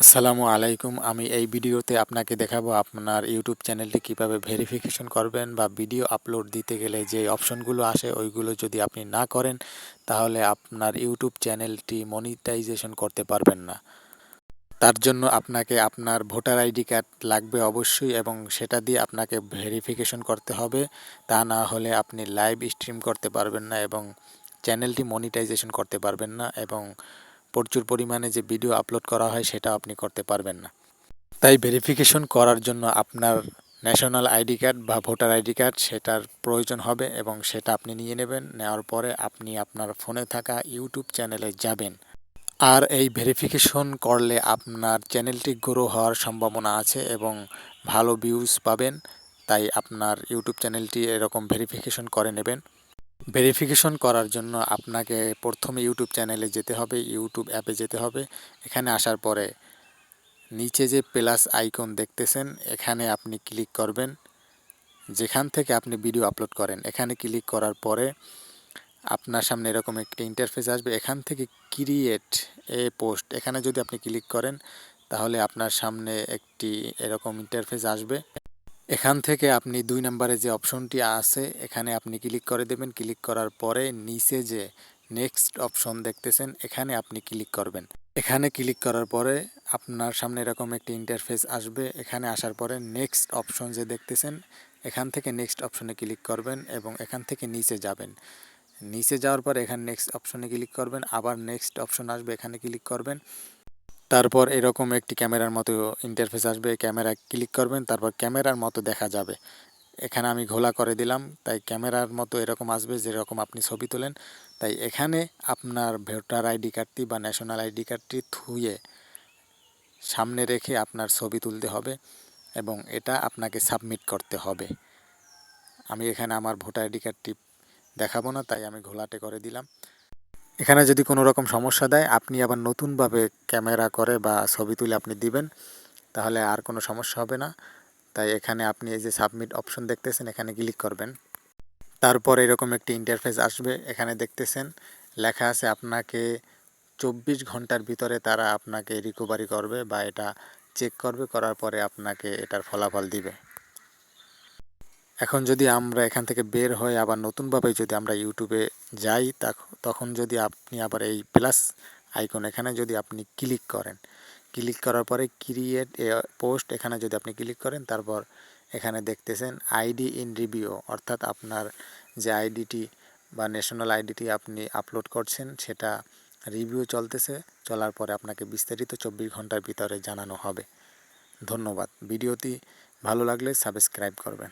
আসসালামু আলাইকুম। আমি এই ভিডিওতে আপনাকে দেখাবো আপনার ইউটিউব চ্যানেলটি কিভাবে ভেরিফিকেশন করবেন বা ভিডিও আপলোড দিতে গেলে যে অপশনগুলো আসে ওইগুলো যদি আপনি না করেন তাহলে আপনার ইউটিউব চ্যানেলটি মনিটাইজেশন করতে পারবেন না। তার জন্য আপনাকে আপনার ভোটার আইডি কার্ড লাগবে অবশ্যই এবং সেটা দিয়ে আপনাকে ভেরিফিকেশন করতে হবে। তা না হলে আপনি লাইভ স্ট্রিম করতে পারবেন না এবং চ্যানেলটি মনিটাইজেশন করতে পারবেন না এবং প্রচুর পরিমাণে যে ভিডিও আপলোড করা হয় সেটা আপনি করতে পারবেন না। তাই ভেরিফিকেশন করার জন্য আপনার ন্যাশনাল আইডি কার্ড বা ভোটার আইডি কার্ড সেটার প্রয়োজন হবে এবং সেটা আপনি নিয়ে নেবেন। নেওয়ার পরে আপনি আপনার ফোনে থাকা ইউটিউব চ্যানেলে যাবেন। আর এই ভেরিফিকেশন করলে আপনার চ্যানেলটি গ্রো হওয়ার সম্ভাবনা আছে এবং ভালো ভিউজ পাবেন। তাই আপনার ইউটিউব চ্যানেলটি এরকম ভেরিফিকেশন করে নেবেন। ভেরিফিকেশন করার জন্য আপনাকে প্রথমে ইউটিউব চ্যানেলে যেতে হবে, ইউটিউব অ্যাপে যেতে হবে। এখানে আসার পরে নিচে যে প্লাস আইকন দেখতেছেন এখানে আপনি ক্লিক করবেন। যেখান থেকে আপনি ভিডিও আপলোড করেন এখানে ক্লিক করার পরে আপনার সামনে এরকম একটি ইন্টারফেস আসবে। এখান থেকে ক্রিয়েট এ পোস্ট এখানে যদি আপনি ক্লিক করেন তাহলে আপনার সামনে একটি এরকম ইন্টারফেস আসবে। এখান থেকে আপনি ২ নম্বরে যে অপশনটি আছে এখানে আপনি ক্লিক করে দেবেন। ক্লিক করার পরে নিচে যে নেক্সট অপশন দেখতেছেন এখানে আপনি ক্লিক করবেন। এখানে ক্লিক করার পরে আপনার সামনে এরকম একটি ইন্টারফেস আসবে। এখানে আসার পরে নেক্সট অপশন যে দেখতেছেন এখান থেকে নেক্সট অপশনে ক্লিক করবেন এবং এখান থেকে নিচে যাবেন। নিচে যাওয়ার পর এখানে নেক্সট অপশনে ক্লিক করবেন, আবার নেক্সট অপশন আসবে এখানে ক্লিক করবেন। তারপর এরকম একটি ক্যামেরার মতো ইন্টারফেস আসবে, ক্যামেরা ক্লিক করবেন, তারপর ক্যামেরার মতো দেখা যাবে। এখানে আমি ঘোলা করে দিলাম, তাই ক্যামেরার মতো এরকম আসবে যেরকম আপনি ছবি তোলেন। তাই এখানে আপনার ভোটার আইডি কার্ডটি বা ন্যাশনাল আইডি কার্ডটি থুয়ে সামনে রেখে আপনার ছবি তুলতে হবে এবং এটা আপনাকে সাবমিট করতে হবে। আমি এখানে আমার ভোটার আইডি কার্ডটি দেখাবো না, তাই আমি ঘোলাটে করে দিলাম। এখানে যদি কোনো রকম সমস্যা দেয় আপনি আবার নতুনভাবে ক্যামেরা করে বা ছবি তুলে আপনি দিবেন, তাহলে আর কোনো সমস্যা হবে না। তাই এখানে আপনি এই যে সাবমিট অপশন দেখতেছেন এখানে ক্লিক করবেন। তারপর এরকম একটি ইন্টারফেস আসবে। এখানে দেখতেছেন লেখা আছে আপনাকে ২৪ ঘন্টার ভিতরে তারা আপনাকে রিকভারি করবে বা এটা চেক করবে, করার পরে আপনাকে এটার ফলাফল দিবে। এখন যদি আমরা এখান থেকে বের হয়ে আবার নতুনভাবে যদি আমরা ইউটিউবে যাই তখন যদি আপনি আবার এই প্লাস আইকন এখানে যদি আপনি ক্লিক করেন, ক্লিক করার পরে ক্রিয়েট এ পোস্ট এখানে যদি আপনি ক্লিক করেন তারপর এখানে দেখতেছেন আইডি ইন রিভিউ, অর্থাৎ আপনার যে আইডিটি বা ন্যাশনাল আইডিটি আপনি আপলোড করছেন সেটা রিভিউ চলতেছে। চলার পরে আপনাকে বিস্তারিত ২৪ ঘন্টার ভিতরে জানানো হবে। ধন্যবাদ। ভিডিওটি ভালো লাগলে সাবস্ক্রাইব করবেন।